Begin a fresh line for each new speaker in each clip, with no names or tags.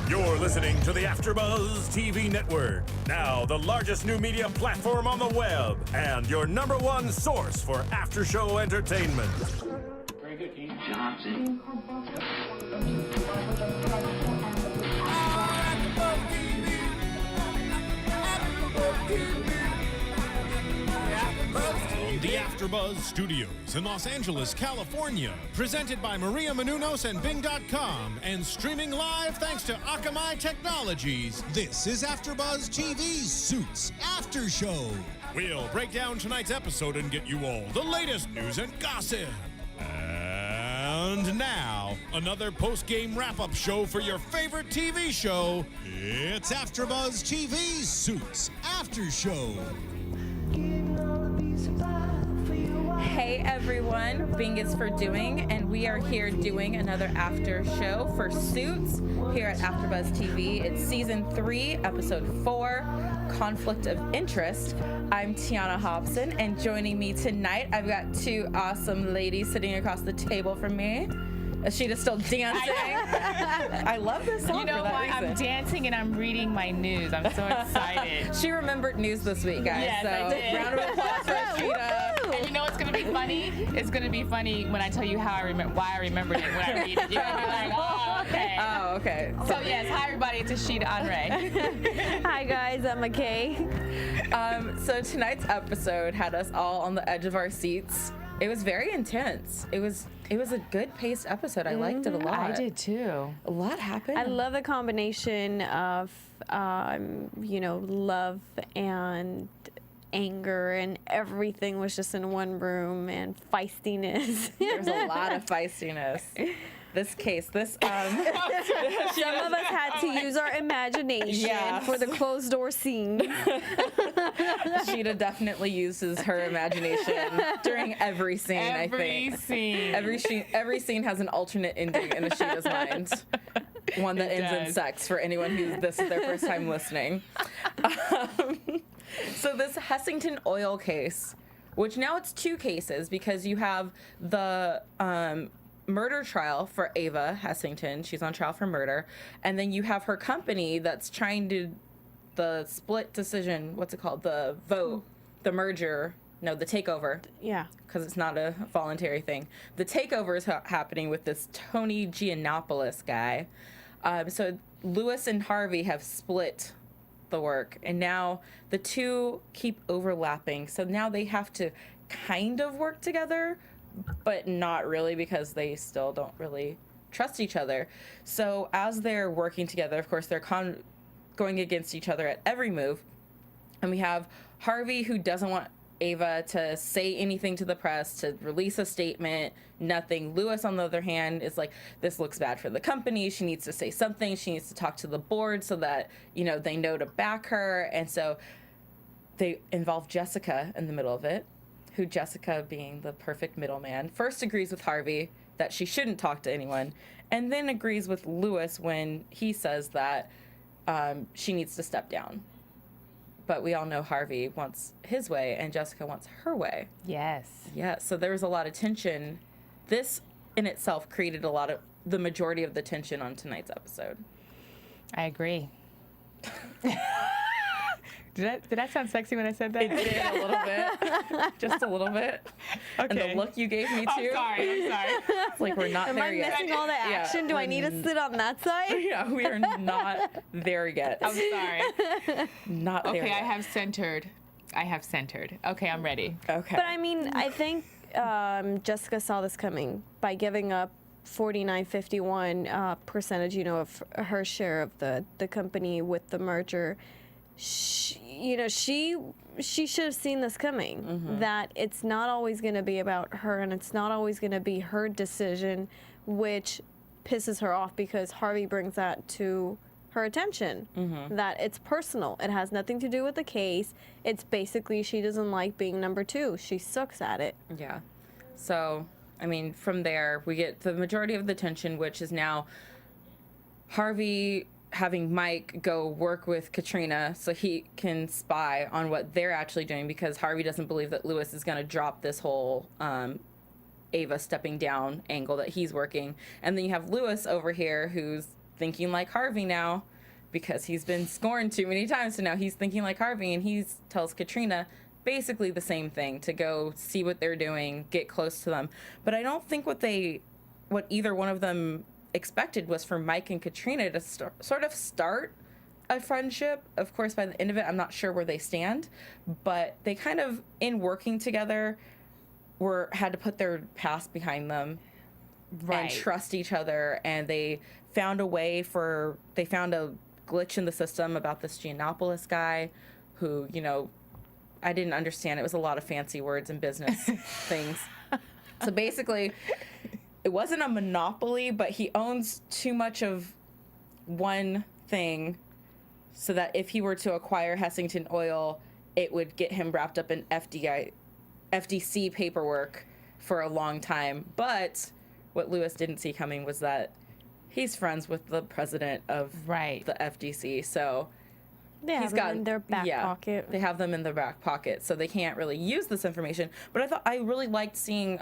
You're listening to the AFTERBUZZ TV network, now the largest new media platform on the web, and your #1 source for after-show entertainment.
Very good, Team Johnson.
From the AFTERBUZZ Studios in Los Angeles, California, presented by Maria Menounos and Bing.com, and streaming live thanks to Akamai Technologies, this is AFTERBUZZ TV Suits After Show. We'll break down tonight's episode and get you all the latest news and gossip. And now, another post-game wrap-up show for your favorite TV show. It's AFTERBUZZ TV Suits After Show.
Hey everyone, Bing is for doing, and we are here doing another after show for Suits here at AFTERBUZZ TV. It's season 3, episode 4, Conflict of Interest. I'm Tiona Hobson, and joining me tonight, I've got two awesome ladies sitting across the table from me. Ashida's still dancing. I love this song.
You know
for that
why?
reason.
I'm dancing and I'm reading my news. I'm so excited.
She remembered news this week, guys.
Yes,
so
I did.
round of applause for Ashida.
And you know what's gonna be funny? It's gonna be funny when I tell you how I remember why I remembered it when I read it. You're gonna be like, oh, okay.
Oh, okay.
So yes, hi everybody. It's Ashida Onrae.
Hi guys, I'm McKay.
So tonight's episode had us all on the edge of our seats. It was very intense. It was a good paced episode. I liked it a lot.
I did too.
A lot happened.
I love the combination of, love and anger, and everything was just in one room, and feistiness.
There's a lot of feistiness. Some
of us had to use our imagination for the closed door scene.
Ashida definitely uses her imagination during every scene, I think. Every scene has an alternate ending in Ashida's mind. One that ends in sex for anyone this is their first time listening. So this Hessington oil case, which now it's 2 cases because you have the murder trial for Ava Hessington. She's on trial for murder. And then you have her company that's trying to, the split decision, what's it called? The vote, the merger, no, the takeover.
Yeah.
Because it's not a voluntary thing. The takeover is happening with this Tony Giannopoulos guy. So Lewis and Harvey have split the work, and now the two keep overlapping. So now they have to kind of work together, but not really, because they still don't really trust each other. So as they're working together, of course, they're going against each other at every move. And we have Harvey, who doesn't want Ava to say anything to the press, to release a statement, nothing. Lewis, on the other hand, is like, this looks bad for the company. She needs to say something. She needs to talk to the board so that, they know to back her. And so they involve Jessica in the middle of it, who, Jessica being the perfect middleman, first agrees with Harvey that she shouldn't talk to anyone, and then agrees with Lewis when he says that she needs to step down. But we all know Harvey wants his way and Jessica wants her way.
Yes.
Yeah, so there was a lot of tension. This in itself created the majority of the tension on tonight's episode.
I agree. Did that sound sexy when I said that?
It did a little bit. Just a little bit.
Okay.
And the look you gave me, too.
I'm sorry.
It's like we're not
Am
there
I
yet.
missing all the action? Do I need to sit on that side?
Yeah, we are not there yet.
I'm sorry.
Not there
Okay,
yet.
I have centered. Okay, I'm ready.
Okay.
But I mean, I think Jessica saw this coming by giving up 49.51 percentage, of her share of the company with the merger. She should have seen this coming. Mm-hmm. That it's not always going to be about her, and it's not always going to be her decision, which pisses her off because Harvey brings that to her attention. Mm-hmm. That it's personal. It has nothing to do with the case. It's basically she doesn't like being number 2. She sucks at it.
Yeah. So, I mean, from there, we get the majority of the tension, which is now Harvey having Mike go work with Katrina so he can spy on what they're actually doing, because Harvey doesn't believe that Lewis is going to drop this whole Ava stepping down angle that he's working. And then you have Lewis over here, who's thinking like Harvey now because he's been scorned too many times. So now he's thinking like Harvey, and he tells Katrina basically the same thing, to go see what they're doing, get close to them. But I don't think what either one of them expected was for Mike and Katrina to sort of start a friendship. Of course, by the end of it, I'm not sure where they stand, but they kind of, in working together, had to put their past behind them and trust each other. And they found a glitch in the system about this Giannopoulos guy who, I didn't understand. It was a lot of fancy words and business things. So basically, it wasn't a monopoly, but he owns too much of one thing so that if he were to acquire Hessington Oil, it would get him wrapped up in FDC paperwork for a long time. But what Lewis didn't see coming was that he's friends with the president of the FDC, so
they have them in their back pocket.
They have them in their back pocket, so they can't really use this information. But I really liked seeing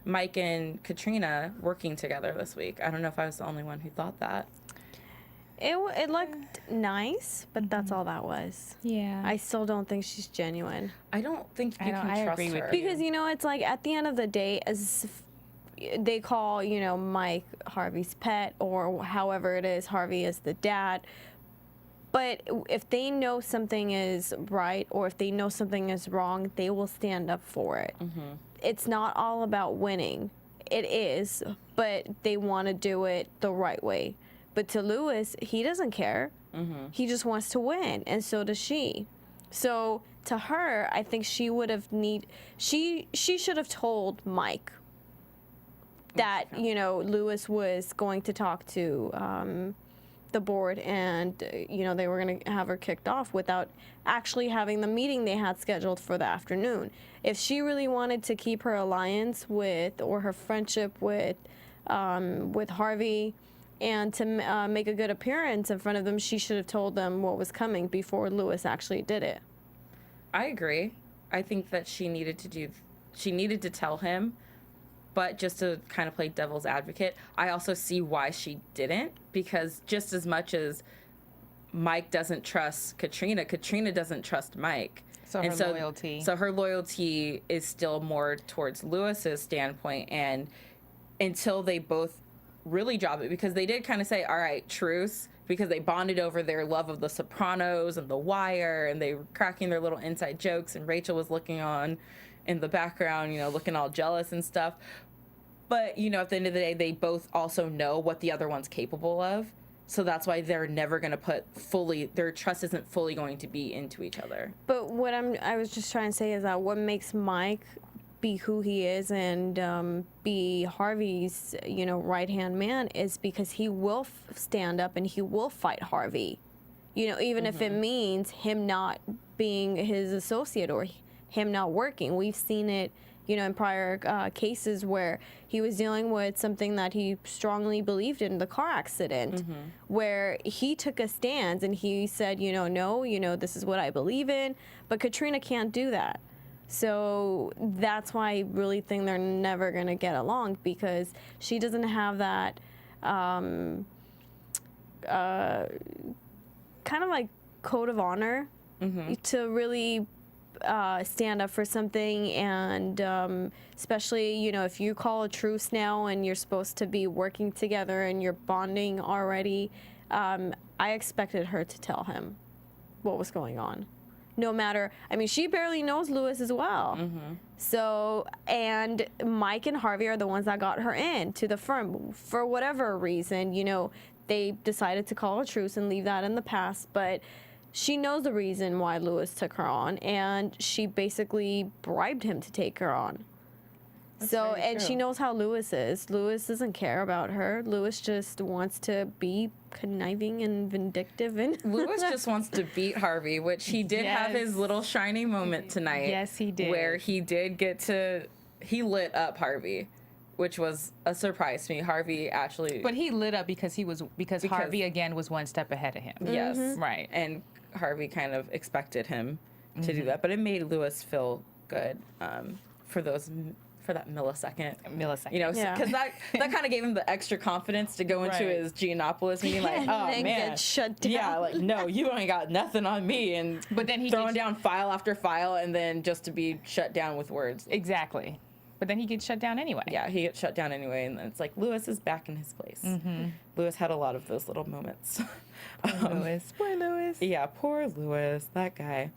Mike and Katrina working together this week. I don't know if I was the only one who thought that.
It looked nice, but that's all that was.
Yeah.
I still don't think she's genuine.
I don't think you can trust
agree with
her.
you.
Because, it's like at the end of the day, as they call, Mike Harvey's pet, or however it is, Harvey is the dad. But if they know something is right or if they know something is wrong, they will stand up for it. Mm-hmm. It's not all about winning. It is, but they want to do it the right way. But to Lewis, he doesn't care. Mm-hmm. He just wants to win, and so does she. So to her, I think she would have she should have told Mike that, Lewis was going to talk to the board, and they were going to have her kicked off without actually having the meeting they had scheduled for the afternoon. If she really wanted to keep her alliance or her friendship with Harvey and to make a good appearance in front of them, she should have told them what was coming before Lewis actually did it.
I agree. I think that she needed to tell him. But just to kind of play devil's advocate, I also see why she didn't, because just as much as Mike doesn't trust Katrina, Katrina doesn't trust Mike.
So her
loyalty is still more towards Lewis's standpoint, and until they both really drop it, because they did kind of say, all right, truce, because they bonded over their love of The Sopranos and The Wire, and they were cracking their little inside jokes, and Rachel was looking on in the background, looking all jealous and stuff. But, at the end of the day, they both also know what the other one's capable of. So that's why they're never going to their trust isn't fully going to be into each other.
But what I was just trying to say is that what makes Mike be who he is and be Harvey's, right-hand man is because he will stand up and he will fight Harvey. Even if it means him not being his associate or him not working. We've seen it, in prior cases where he was dealing with something that he strongly believed in, the car accident, where he took a stance and he said, no, this is what I believe in. But Katrina can't do that. So that's why I really think they're never going to get along, because she doesn't have that kind of like code of honor to really stand up for something, and especially if you call a truce now and you're supposed to be working together and you're bonding already, I expected her to tell him what was going on. No matter, she barely knows Lewis as well. So, and Mike and Harvey are the ones that got her in to the firm for whatever reason. They decided to call a truce and leave that in the past, but she knows the reason why Lewis took her on, and she basically bribed him to take her on. And she knows how Lewis is. Lewis doesn't care about her. Lewis just wants to be conniving and vindictive. And
Lewis just wants to beat Harvey, which he did have his little shining moment tonight.
Yes, he did.
Where he did he lit up Harvey, which was a surprise to me. Harvey actually...
But he lit up because Harvey, again, was one step ahead of him.
Yes.
Right.
And Harvey kind of expected him to do that. But it made Lewis feel good for those for that millisecond.
Millisecond.
You know,
Yeah.
because that kind of gave him the extra confidence to go into
Right.
his Giannopolis meeting, like,
And
oh
then
man,
get shut down.
yeah, like no, you ain't got nothing on me, and
But then he
throwing
gets-
down file after file, and then just to be shut down with words.
Exactly. But then he gets shut down anyway.
Yeah, he gets shut down anyway, and then it's like Lewis is back in his place. Lewis had a lot of those little moments.
Lewis. Poor Lewis.
Yeah, poor Lewis, that guy.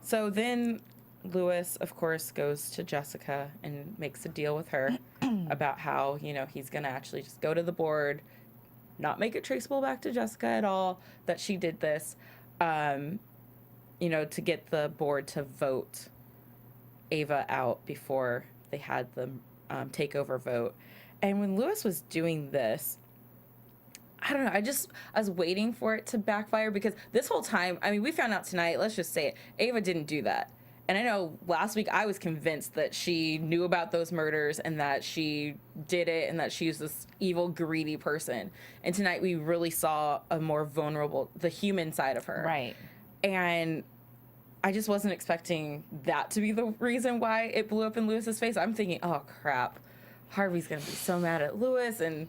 So then Lewis, of course, goes to Jessica and makes a deal with her about how, you know, he's going to actually just go to the board, not make it traceable back to Jessica at all, that she did this, you know, to get the board to vote Ava out before they had the takeover vote. And when Lewis was doing this, I don't know, I was waiting for it to backfire, because this whole time, I mean, we found out tonight, let's just say it, Ava didn't do that. And I know last week I was convinced that she knew about those murders and that she did it and that she was this evil, greedy person. And tonight we really saw a more vulnerable, the human side of her.
Right.
And I just wasn't expecting that to be the reason why it blew up in Lewis's face. I'm thinking, oh crap, Harvey's gonna be so mad at Lewis, and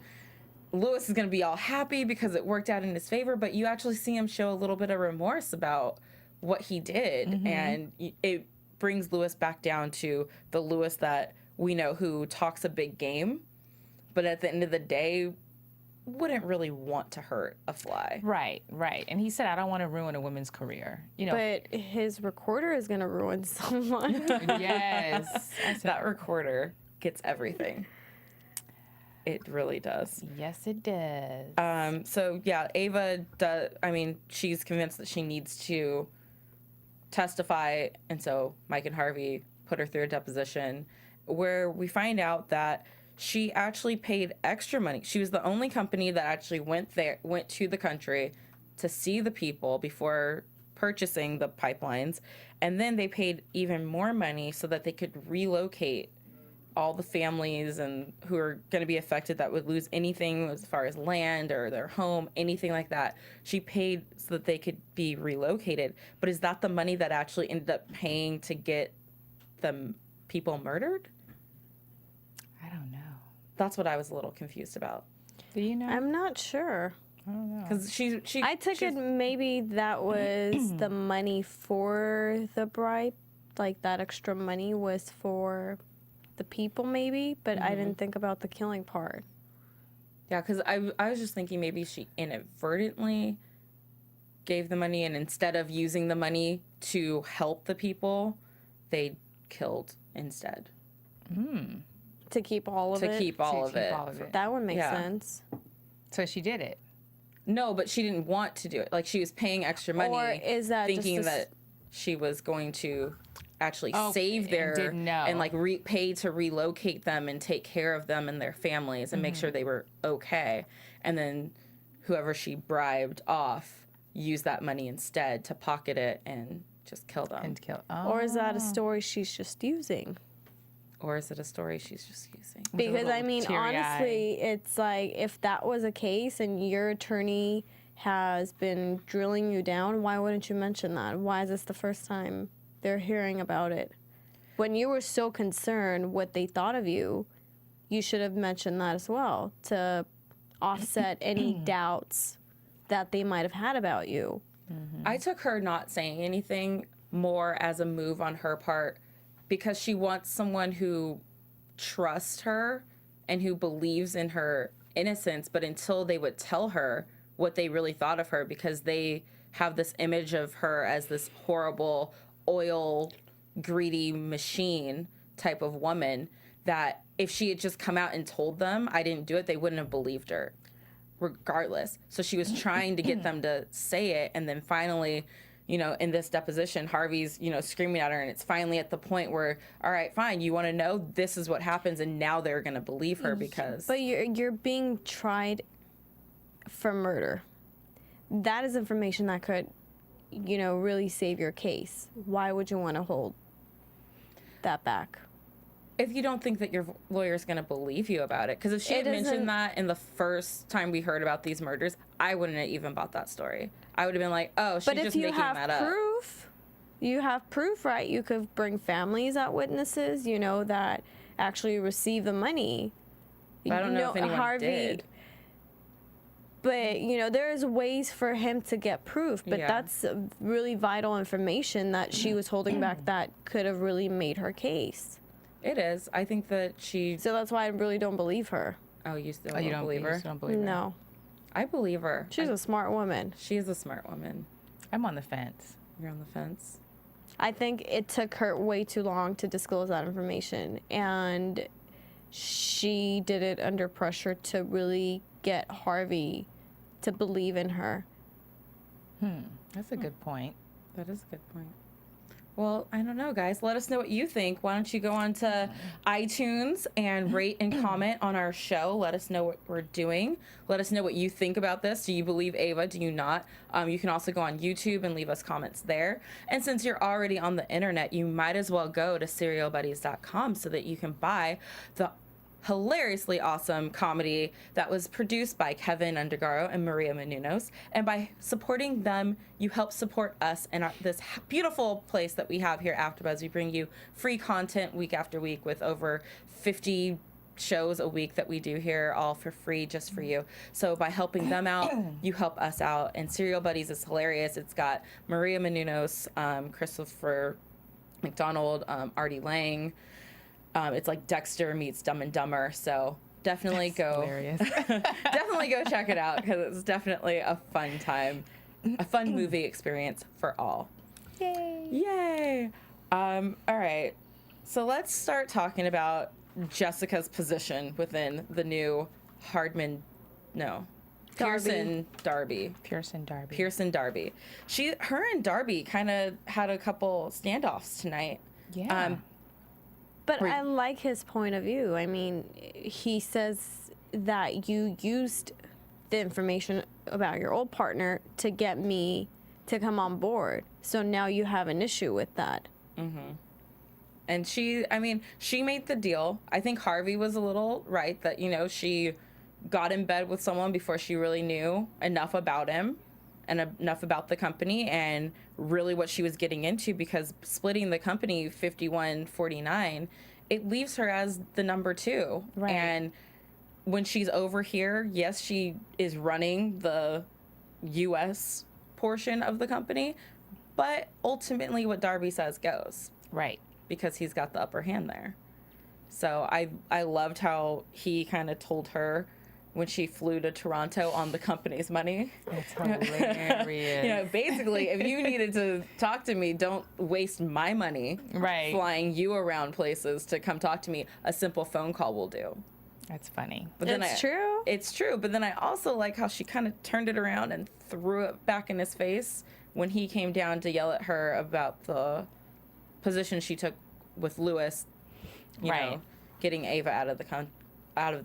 Lewis is gonna be all happy because it worked out in his favor. But you actually see him show a little bit of remorse about what he did, and it brings Lewis back down to the Lewis that we know, who talks a big game, but at the end of the day wouldn't really want to hurt a fly.
Right, right. And he said, I don't want to ruin a woman's career. You know.
But his recorder is going to ruin someone.
Yes.
That recorder gets everything. It really does.
Yes, it does.
So yeah, Ava does. I mean, she's convinced that she needs to testify, and so Mike and Harvey put her through a deposition where we find out that she actually paid extra money. She was the only company that actually went to the country to see the people before purchasing the pipelines, and then they paid even more money so that they could relocate all the families and who are going to be affected that would lose anything as far as land or their home, anything like that. She paid so that they could be relocated. But is that the money that actually ended up paying to get the people murdered?
I don't know.
That's what I was a little confused about.
Do you know?
I'm not sure.
I don't know.
Because she
I took it maybe that was the money for the bribe, like that extra money was for the people maybe, but I didn't think about the killing part.
Yeah, because I was just thinking maybe she inadvertently gave the money, and instead of using the money to help the people, they killed instead.
To keep all of it?
To keep all of it.
all of it.
That would make
Yeah.
sense.
So she did it.
No, but she didn't want to do it. Like, she was paying extra money,
Or is that just
thinking
a s-
that she was going to actually
Oh,
save
and
their
didn't know.
and like pay to relocate them and take care of them and their families and make sure they were okay. And then whoever she bribed off used that money instead to pocket it and just kill them.
And kill.
Or is that a story she's just using?
Or is it a story she's just using?
Because I mean,
teary-eyed.
honestly, it's like if that was a case and your attorney has been drilling you down, why wouldn't you mention that? Why is this the first time they're hearing about it? When you were so concerned what they thought of you, you should have mentioned that as well to offset any doubts that they might have had about you.
I took her not saying anything more as a move on her part, because she wants someone who trusts her and who believes in her innocence, but until they would tell her what they really thought of her, because they have this image of her as this horrible, oil, greedy machine type of woman, that if she had just come out and told them, I didn't do it, they wouldn't have believed her regardless. So she was trying to get them to say it, and then finally, you know, in this deposition, Harvey's, you know, screaming at her, and it's finally at the point where, all right, fine, you want to know, this is what happens, and now they're going to believe her because...
But you're being tried for murder. That is information that could, you know, really save your case. Why would you want to hold that back?
If you don't think that your lawyer's going to believe you about it. Because if she had
It isn't-
mentioned that in the first time we heard about these murders, I wouldn't have even bought that story. I would have been like, oh, she's
But
just
if you
making
have
that up.
proof, you have proof, right? You could bring families as witnesses, you know, that actually receive the money.
But I don't know if anyone did.
But, you know, there's ways for him to get proof, but
Yeah.
that's really vital information that she was holding back that could have really made her case.
It is. I think that she.
So that's why I really don't believe her.
Oh, you still
You
don't believe
you
her?
still don't believe her?
No.
I believe her.
She's a smart woman.
She is a smart woman.
I'm on the fence.
You're on the fence.
I think it took her way too long to disclose that information, and she did it under pressure to really get Harvey to believe in her.
That's a good point.
That is a good point. Well, I don't know, guys. Let us know what you think. Why don't you go on to iTunes and rate and comment on our show? Let us know what we're doing. Let us know what you think about this. Do you believe Ava? Do you not? You can also go on YouTube and leave us comments there. And since you're already on the internet, you might as well go to serialbuddies.com so that you can buy the hilariously awesome comedy that was produced by Kevin Undergaro and Maria Menounos. And by supporting them, you help support us and this beautiful place that we have here at AfterBuzz. We bring you free content week after week with over 50 shows a week that we do here, all for free, just for you. So by helping them out, you help us out. And Serial Buddies is hilarious. It's got Maria Menounos, Christopher McDonald, Artie Lang. It's like Dexter meets Dumb and Dumber, so definitely
Hilarious.
definitely go check it out because it's definitely a fun time, a fun movie experience for all. Yay! All right, so let's start talking about Jessica's position within the new Pearson Darby.
Pearson Darby.
Her and Darby kind of had a couple standoffs tonight.
Yeah.
But I like his point of view. I mean, he says that you used the information about your old partner to get me to come on board. So now you have an issue with that.
Mm-hmm. And she made the deal. I think Harvey was a little right that, she got in bed with someone before she really knew enough about him and enough about the company and really what she was getting into, because splitting the company 51-49, it leaves her as the number 2.
Right.
And when she's over here, yes, she is running the U.S. portion of the company, but ultimately what Darby says goes.
Right.
Because he's got the upper hand there. So I loved how he kind of told her when she flew to Toronto on the company's money.
That's hilarious.
Basically, if you needed to talk to me, don't waste my money
Right.
flying you around places to come talk to me. A simple phone call will do.
That's funny.
But
True.
It's true. But then I also like how she kind of turned it around and threw it back in his face when he came down to yell at her about the position she took with Lewis, you
Right.
know, getting Ava out of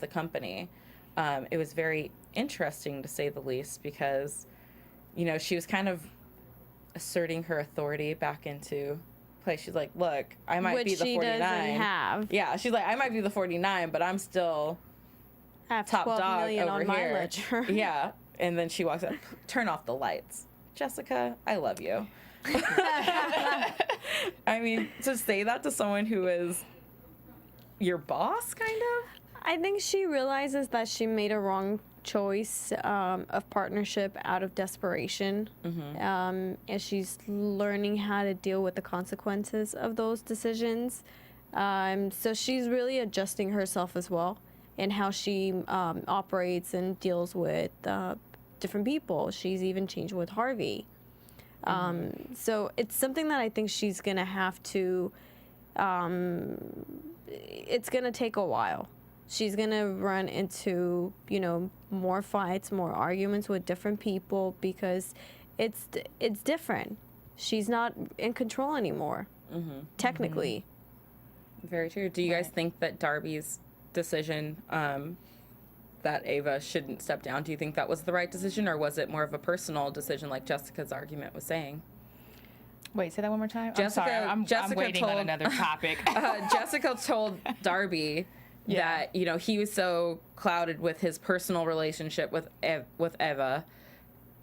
the company. It was very interesting, to say the least, because, she was kind of asserting her authority back into place. She's like, look, I might be the 49.
Which she doesn't have.
Yeah, she's like, I might be the 49, but I'm still
I have
top
12
dog
million
over
on my
here.
ledger.
Yeah, and then she walks up, turn off the lights. Jessica, I love you. I mean, to say that to someone who is your boss, kind of?
I think she realizes that she made a wrong choice of partnership out of desperation. And she's learning how to deal with the consequences of those decisions. So she's really adjusting herself as well in how she operates and deals with different people. She's even changed with Harvey. So it's something that I think she's going to have to, it's going to take a while. She's going to run into, more fights, more arguments with different people because it's different. She's not in control anymore, technically.
Very true. Do you guys think that Darby's decision that Ava shouldn't step down, do you think that was the right decision, or was it more of a personal decision like Jessica's argument was saying?
Wait, say that one more time.
Jessica,
I'm waiting on another topic.
Jessica told Darby that, he was so clouded with his personal relationship with Eva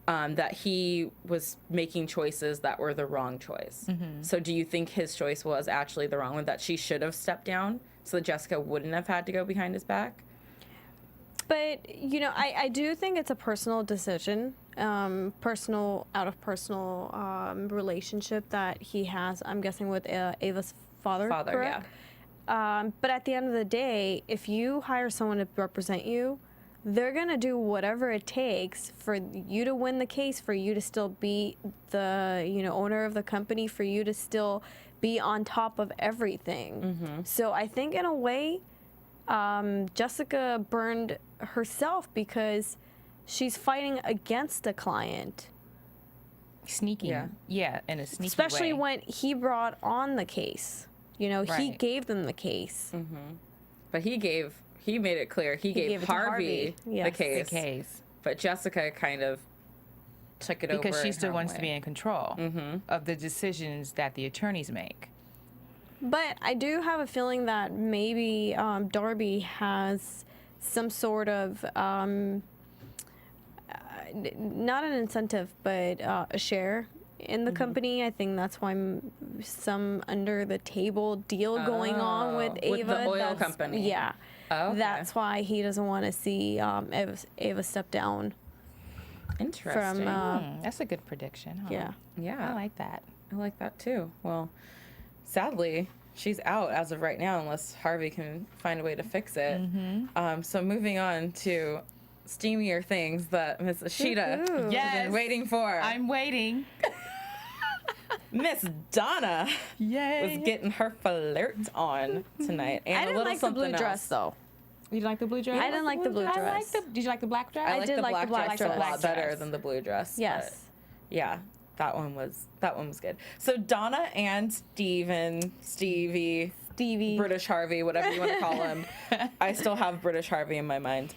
that he was making choices that were the wrong choice. So do you think his choice was actually the wrong one, that she should have stepped down so that Jessica wouldn't have had to go behind his back?
But, you know, I do think it's a personal decision, personal relationship that he has, I'm guessing, with Ava's father, correct?
Yeah.
But at the end of the day, if you hire someone to represent you, they're going to do whatever it takes for you to win the case, for you to still be the, you know, owner of the company, for you to still be on top of everything. So I think in a way, Jessica burned herself because she's fighting against a client.
Sneaky. Yeah, in a sneaky
Especially
way.
when he brought on the case. You know, he
Right.
gave them the case.
But he made it clear he gave
gave it to
Harvey
Harvey. Yes.
the
The case.
But Jessica kind of took it over.
Because she
in
still
her
wants to
way.
be in control of the decisions that the attorneys make.
But I do have a feeling that maybe Darby has some sort of, not an incentive, but a share in the company. I think that's why some under the table deal going on with Ava.
With the oil
That's-
company.
Yeah.
Oh, okay.
That's why he doesn't want to see Ava step down
Interesting.
from,
That's a good prediction. Huh?
yeah.
yeah.
I like that.
I like that too. Well, sadly, she's out as of right now unless Harvey can find a way to fix it. So moving on to steamier things that Miss Ashida
Woohoo.
has
Yes.
been waiting for.
I'm waiting.
Miss Donna
Yay.
was getting her flirt on tonight. And
I
a
didn't
little
like the blue
something
dress,
else.
though.
You like the blue dress?
I didn't like the blue
I
dress.
like the. Did you like the black dress?
I like
did
the
like the
black
black
dress a
dress.
lot better
Dress.
than the blue dress.
Yes.
but yeah, that one was good. So Donna and Steve and Stevie, British Harvey, whatever you want to call him. I still have British Harvey in my mind.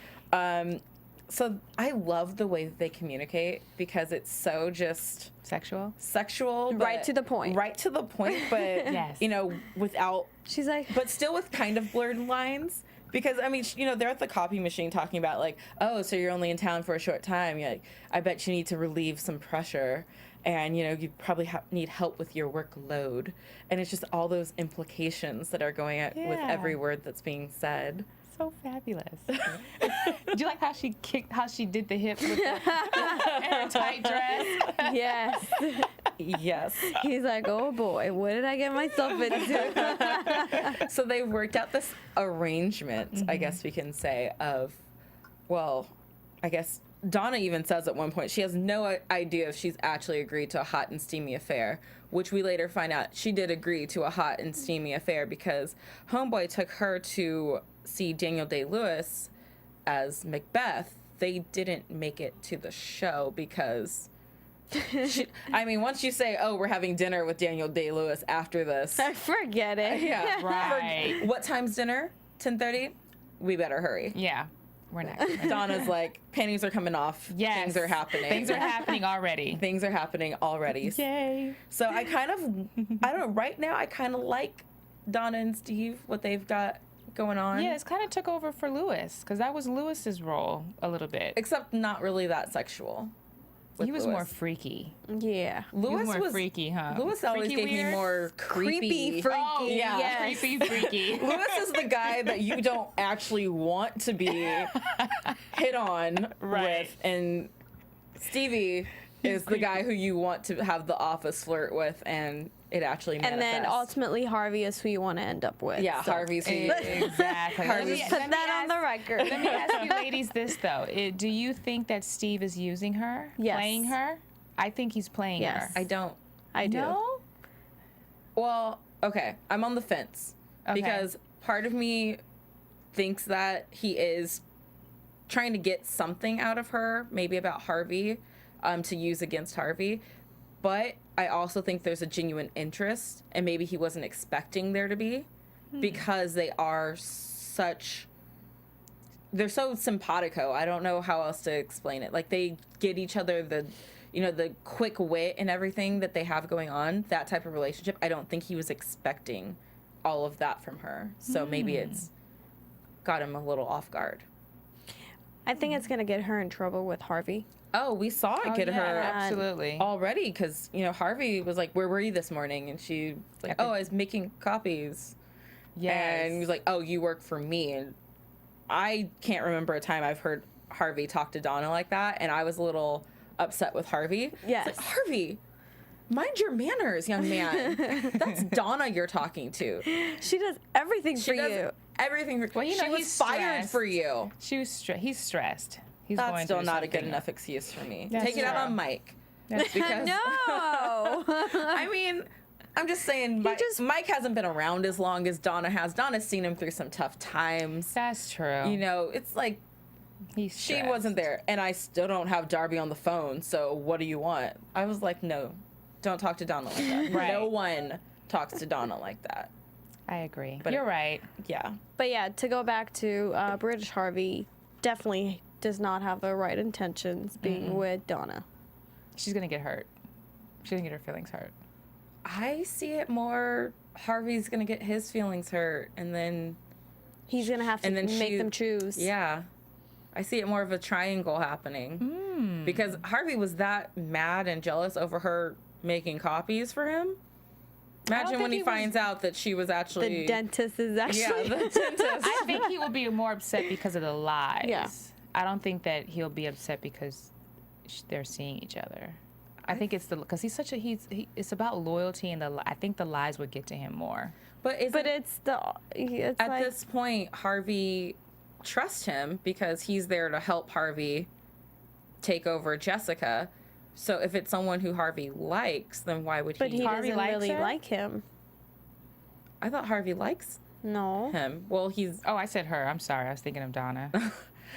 So I love the way that they communicate because it's so just
Sexual.
sexual,
Right
but-
to the point.
Right to the point, but
Yes.
you know, without,
She's like,
but still with kind of blurred lines. Because I mean, you know, they're at the copy machine talking about like, oh, so you're only in town for a short time. You're like, I bet you need to relieve some pressure, and you know, you probably need help with your workload. And it's just all those implications that are going at with
Yeah.
every word that's being said.
So fabulous. Did you like how she did the hip with the her tight dress?
yes.
Yes.
He's like, oh boy, what did I get myself into?
So they worked out this arrangement, I guess we can say, of, well, I guess Donna even says at one point she has no idea if she's actually agreed to a hot and steamy affair, which we later find out she did agree to a hot and steamy affair because Homeboy took her to see Daniel Day-Lewis as Macbeth. They didn't make it to the show because... I mean, once you say, "Oh, we're having dinner with Daniel Day-Lewis after this,"
Forget it.
yeah,
Right.
What time's dinner? 10:30. We better hurry.
Yeah. We're not.
Donna's like, panties are coming off.
Yes.
Things are happening.
Things are happening already.
Things are happening already.
Yay.
So I kind of, I don't know. Right now, I kind of like Donna and Steve, what they've got going on.
Yeah, it's kind of took over for Lewis because that was Lewis's role a little bit.
Except not really that sexual. with
He was
Lewis.
more freaky.
Yeah.
Lewis
more freaky, huh?
Lewis always
Freaky
gave me
weird?
more creepy.
freaky.
Oh,
Yeah.
Yes.
Creepy, freaky.
Lewis is the guy that you don't actually want to be hit on
Right.
with, and Stevie is the guy who you want to have the office flirt with, and it actually
And
manifests.
then ultimately Harvey is who you want to end up with.
yeah,
so.
Harvey's who you-
Exactly.
Harvey's-
Put that on the record.
Let me ask you ladies this, though. Do you think that Steve is using her?
Yes.
Playing her? I think he's playing
Yes.
her.
I don't.
I do.
No?
Well, okay, I'm on the fence
Okay.
because part of me thinks that he is trying to get something out of her, maybe about Harvey, to use against Harvey. But I also think there's a genuine interest, and maybe he wasn't expecting there to be, because they are they're so simpatico. I don't know how else to explain it. Like, they get each other the quick wit and everything that they have going on, that type of relationship. I don't think he was expecting all of that from her. So maybe it's got him a little off guard.
I think it's gonna get her in trouble with Harvey.
Oh, we saw it get
yeah,
her
absolutely.
already because, Harvey was like, where were you this morning? And she was like, oh, I was making copies.
Yes.
And he was like, oh, you work for me. And I can't remember a time I've heard Harvey talk to Donna like that. And I was a little upset with Harvey.
Yes.
It's like, Harvey, mind your manners, young man. That's Donna you're talking to.
She does everything for
She does
you.
everything for
Well,
she was
he's
fired
stressed.
for you.
He's stressed. He's
That's
going
still
through
not a good
something.
enough excuse for me.
That's
Take it out
true.
on Mike.
That's
Because
No.
I mean, I'm just saying, Mike hasn't been around as long as Donna has. Donna's seen him through some tough times.
That's true.
It's like
He's
she
stressed.
wasn't there, and I still don't have Darby on the phone. So what do you want? I was like, no, don't talk to Donna like that.
Right.
No one talks to Donna like that.
I agree.
But
You're right.
Yeah.
But yeah, to go back to British Harvey, definitely does not have the right intentions being with Donna.
She's gonna get hurt. She's gonna get her feelings hurt.
I see it more. Harvey's gonna get his feelings hurt, and then
He's gonna have to
And then
make them choose.
yeah, I see it more of a triangle happening because Harvey was that mad and jealous over her making copies for him. Imagine
think
when he
he was-
finds out that she was actually
The dentist is actually.
yeah, the dentist.
I think he will be more upset because of the lies.
Yeah.
I don't think that he'll be upset because they're seeing each other. I think it's because he's such a it's about loyalty and I think the lies would get to him more.
But is
But
it,
it's
at
like,
this point, Harvey trusts him because he's there to help Harvey take over Jessica. So if it's someone who Harvey likes, then why would
but he
Harvey
doesn't
likes
really
her?
like him.
I thought Harvey likes
No.
him. Well, he's
Oh, I said her. I'm sorry. I was thinking of Donna.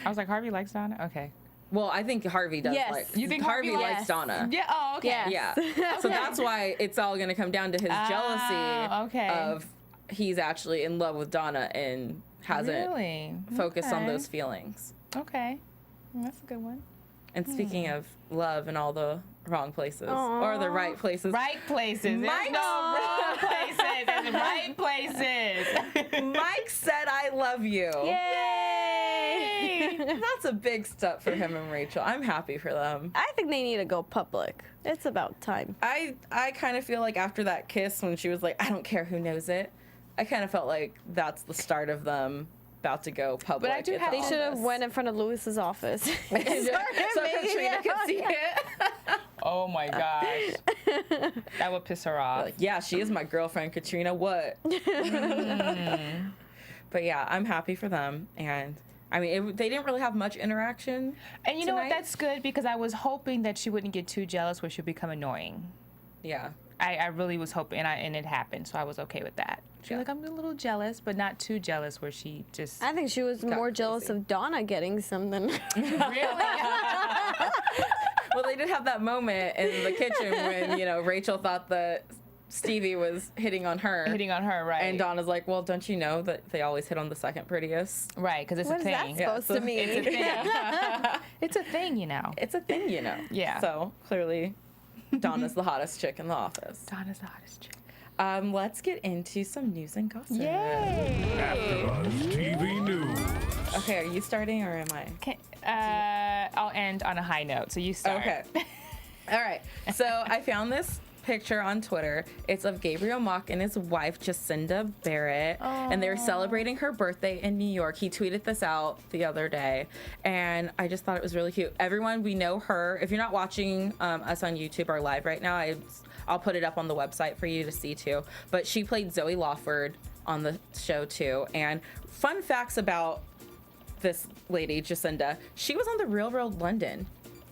I was like, Harvey likes Donna? Okay.
well. I think Harvey does
Yes.
like.
You
think
Harvey
Harvey
likes
likes-
Donna?
Yeah. Oh, okay.
Yes.
Yeah. So that's why it's all going to come down to his jealousy
okay.
of he's actually in love with Donna and hasn't
Really?
focused on
Okay.
those feelings.
Okay. That's a good one.
And speaking of love in all the wrong places or the right places,
Right places. There's
Mike's-
no wrong places. There's right places.
Mike said, "I love you."
Yay!
That's a big step for him and Rachel. I'm happy for them.
I think they need to go public. It's about time.
I kind of feel like after that kiss when she was like, "I don't care who knows it," I kind of felt like that's the start of them about to go public.
But I do
with
have-
They
all
should have
this.
went in front of Lewis's office.
so Katrina could see it.
Oh my gosh. That would piss her off.
Like, yeah, she is my girlfriend, Katrina. What? But yeah, I'm happy for them, and I mean, they didn't really have much interaction.
And you know what?
tonight.
That's good because I was hoping that she wouldn't get too jealous where she'd become annoying.
Yeah.
I really was hoping, and it happened, so I was okay with that. She's
Yeah.
like, I'm a little jealous, but not too jealous where she just.
I think she was more jealous
crazy.
of Donna getting something.
Really?
Well, they did have that moment in the kitchen when Rachel thought that Stevie was hitting on her.
Hitting on her, right?
And Donna's like, well, don't you know that they always hit on the second prettiest?
Right, because it's
What
a
is that
thing.
supposed to mean?
It's a thing. It's a thing, you know.
It's a thing,
Yeah.
So clearly, Donna's the hottest chick in the office.
Donna's the hottest chick.
Let's get into some news and gossip.
Yay!
AfterBuzz TV News.
Okay, are you starting or am I?
Okay, I'll end on a high note, so you start.
Okay. All right. So I found this picture on Twitter. It's of Gabriel Mock and his wife, Jacinda Barrett, and they're celebrating her birthday in New York. He tweeted this out the other day, and I just thought it was really cute. Everyone, we know her. If you're not watching us on YouTube or live right now, I'll put it up on the website for you to see too. But she played Zoe Lawford on the show too. And fun facts about this lady, Jacinda, she was on The Real World London.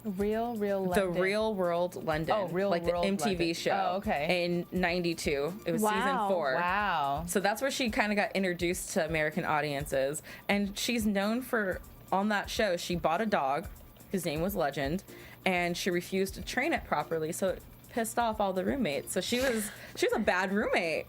Real London.
The Real World London.
Oh, Real
like
World
the MTV
London.
show.
Oh, okay.
In '92, it was season
Wow.
4.
Wow.
So that's where she kind of got introduced to American audiences, and she's known for on that show. She bought a dog, whose name was Legend, and she refused to train it properly, so it pissed off all the roommates. So she was a bad roommate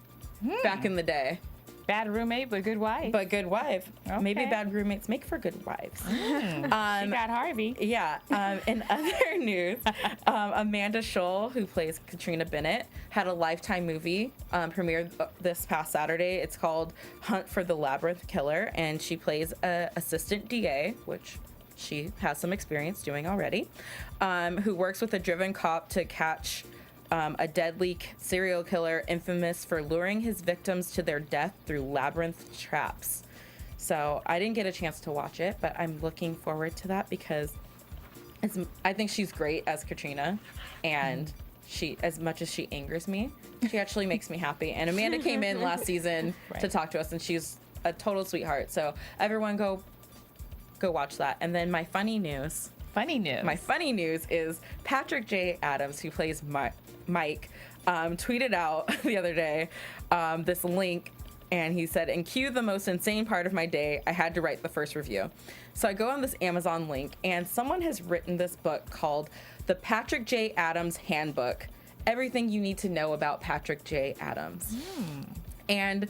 back in the day,
Bad roommate, but good wife.
but good wife. Maybe
Okay.
bad roommates make for good wives.
She got Harvey.
Yeah. In other news, Amanda Scholl, who plays Katrina Bennett, had a Lifetime movie premiered this past Saturday. It's called Hunt for the Labyrinth Killer, and she plays a assistant DA, which she has some experience doing already, who works with a driven cop to catch a deadly serial killer infamous for luring his victims to their death through labyrinth traps. So I didn't get a chance to watch it, but I'm looking forward to that because I think she's great as Katrina, and she, as much as she angers me, she actually makes me happy. And Amanda came in last season to talk to us, and she's a total sweetheart. So everyone go watch that. And then my funny news. My funny news is Patrick J. Adams, who plays Mike, tweeted out the other day this link, and he said, "In cue the most insane part of my day, I had to write the first review." So I go on this Amazon link, and someone has written this book called The Patrick J. Adams Handbook, Everything You Need to Know About Patrick J. Adams. And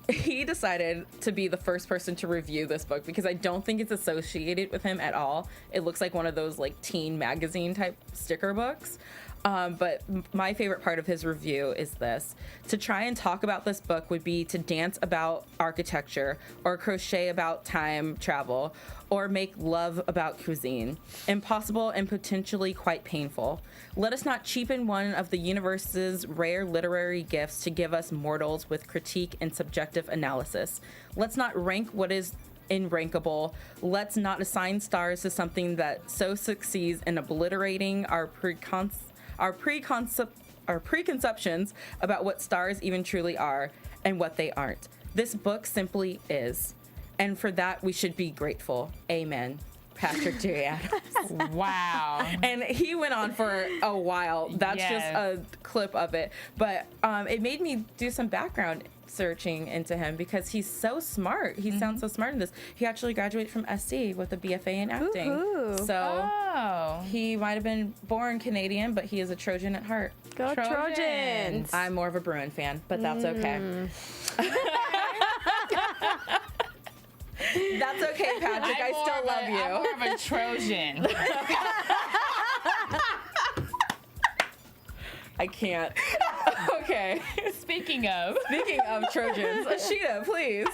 he decided to be the first person to review this book because I don't think it's associated with him at all. It looks like one of those like teen magazine type sticker books. But my favorite part of his review is this. To try and talk about this book would be to dance about architecture or crochet about time travel or make love about cuisine. Impossible and potentially quite painful. Let us not cheapen one of the universe's rare literary gifts to give us mortals with critique and subjective analysis. Let's not rank what is unrankable. Let's not assign stars to something that so succeeds in obliterating our preconceptions about what stars even truly are and what they aren't. This book simply is. And for that, we should be grateful. Amen. Patrick J. Adams.
Wow.
And he went on for a while. That's just a clip of it. But it made me do some background searching into him because he's so smart. He sounds so smart in this. He actually graduated from SC with a BFA in acting.
Woo-hoo.
So he might have been born Canadian, but he is a Trojan at heart.
Go Trojans.
I'm more of a Bruin fan, but that's okay. That's okay, Patrick. I still love you.
I'm more of a Trojan.
I can't. Okay.
Speaking of
Trojans, Ashida, please.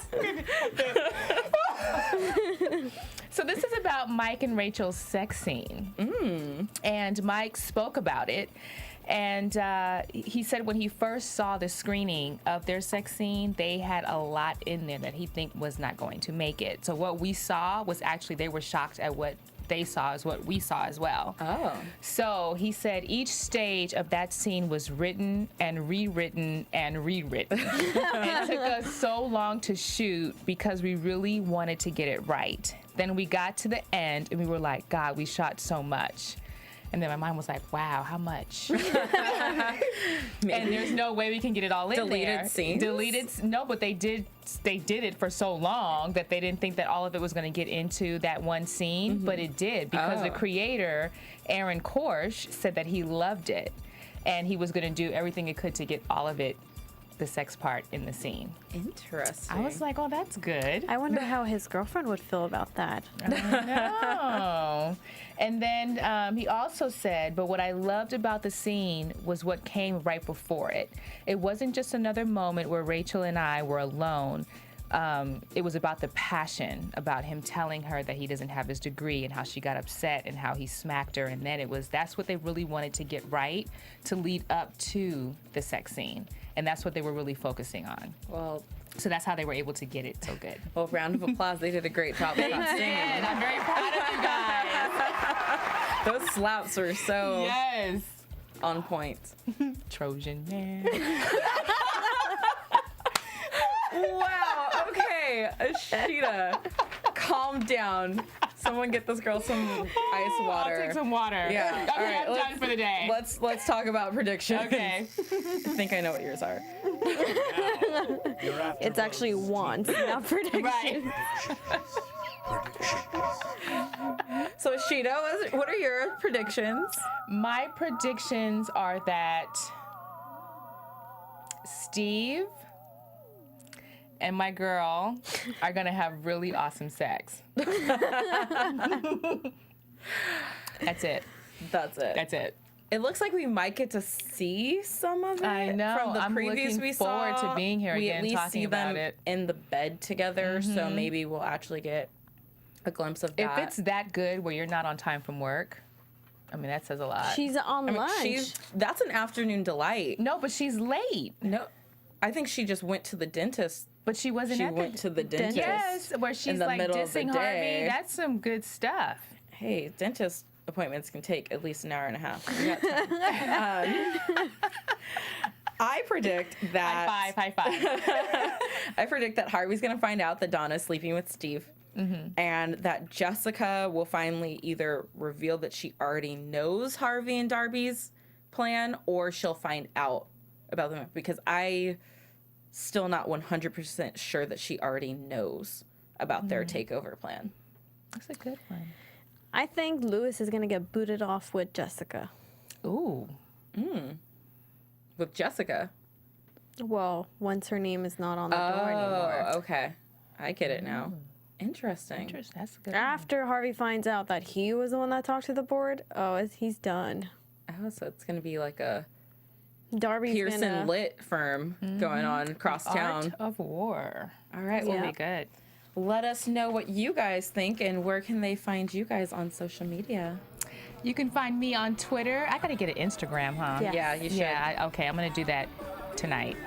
So this is about Mike and Rachel's sex scene. And Mike spoke about it. And he said when he first saw the screening of their sex scene, they had a lot in there that he think was not going to make it. So what we saw was actually they were shocked at what they saw is what we saw as well.
Oh.
So he said each stage of that scene was written and rewritten and rewritten. It took us so long to shoot because we really wanted to get it right. Then we got to the end and we were like, God, we shot so much. And then my mind was like, wow, how much? And there's no way we can get it all in
Deleted
there.
scenes?
No, but they did it for so long that they didn't think that all of it was going to get into that one scene, but it did because the creator, Aaron Korsh, said that he loved it and he was going to do everything he could to get all of it, the sex part, in the scene.
Interesting.
I was like, oh, that's good.
I wonder how his girlfriend would feel about that.
No. And then he also said, but what I loved about the scene was what came right before it. It wasn't just another moment where Rachel and I were alone. It was about the passion, about him telling her that he doesn't have his degree and how she got upset and how he smacked her. And then that's what they really wanted to get right to lead up to the sex scene. And that's what they were really focusing on.
Well,
so that's how they were able to get it so good.
well, round of applause. They did a great job with that scene.
And I'm very proud of you guys.
Those slaps were so
Yes.
on point.
Trojan man.
Wow. Okay, Ashida, calm down. Someone get this girl some ice water.
I'll take some water.
Yeah.
Okay,
All right,
I'm done for the day.
Let's talk about predictions.
Okay.
I think I know what yours are.
It's actually wants, not predictions.
Right.
So Ashida, what are your predictions?
My predictions are that Steve and my girl are gonna have really awesome sex. That's it.
That's it.
That's it.
It looks like we might get to see some of it.
I know.
From the
I'm
previews
looking
we
forward
saw.
to being here
we
again,
at least
talking
see them
about it.
in the bed together, so maybe we'll actually get a glimpse of
If
that.
it's that good where you're not on time from work, I mean, that says a lot.
She's on lunch.
That's an afternoon delight.
No, but she's late.
No, I think she just went to the dentist.
But she wasn't
She
at
went to the dentist.
Yes, where she's
the
like
middle of the
dissing
day.
Harvey. That's some good stuff.
Hey, dentist appointments can take at least an hour and a half. We got time. I predict that.
High five.
I predict that Harvey's gonna find out that Donna's sleeping with Steve, and that Jessica will finally either reveal that she already knows Harvey and Darby's plan, or she'll find out about them, because I still not 100% sure that she already knows about their takeover plan.
That's a good one.
I think Lewis is going to get booted off with Jessica.
Ooh.
With Jessica.
Well, once her name is not on the door anymore.
Oh, okay. I get it now. Interesting.
That's a good one.
After Harvey finds out that he was the one that talked to the board, he's done.
Oh, so it's going to be like a
Darby's
Pearson
gonna...
Lit firm going on across town.
Art of War.
All right.
Yeah.
Well,
Be good.
let us know what you guys think, and where can they find you guys on social media?
You can find me on Twitter. I got to get an Instagram, huh?
Yeah.
Yeah, you should.
Okay, I'm going to do that tonight.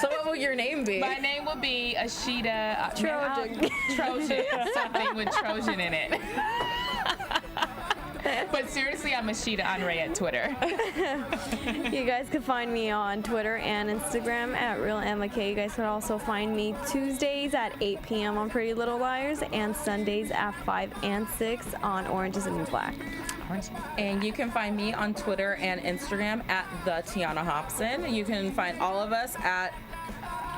So what will your name be?
My name will be Ashida.
Trojan.
Trojan. Something with Trojan in it. But seriously, I'm Ashida Onrae at Twitter.
You guys can find me on Twitter and Instagram at RealMK. You guys can also find me Tuesdays at 8 p.m. on Pretty Little Liars and Sundays at 5 and 6 on Orange is the New Black.
And you can find me on Twitter and Instagram at the Tiona Hobson. You can find all of us at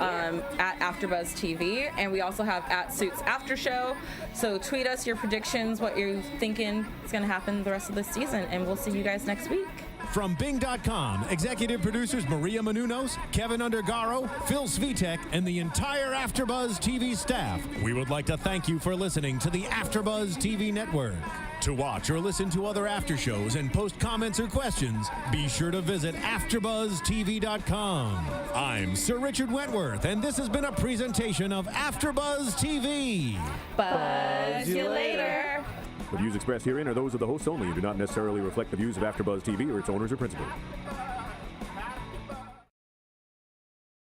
AfterBuzz TV, and we also have at Suits After Show. So tweet us your predictions, what you're thinking is going to happen the rest of the season, and we'll see you guys next week.
From Bing.com, executive producers Maria Menounos, Kevin Undergaro, Phil Svitek, and the entire AfterBuzz TV staff, we would like to thank you for listening to the AfterBuzz TV network. To watch or listen to other after shows and post comments or questions, be sure to visit AfterBuzzTV.com. I'm Sir Richard Wentworth, and this has been a presentation of AfterBuzz TV.
Buzz you later.
The views expressed herein are those of the hosts only and do not necessarily reflect the views of AfterBuzz TV or its owners or principals.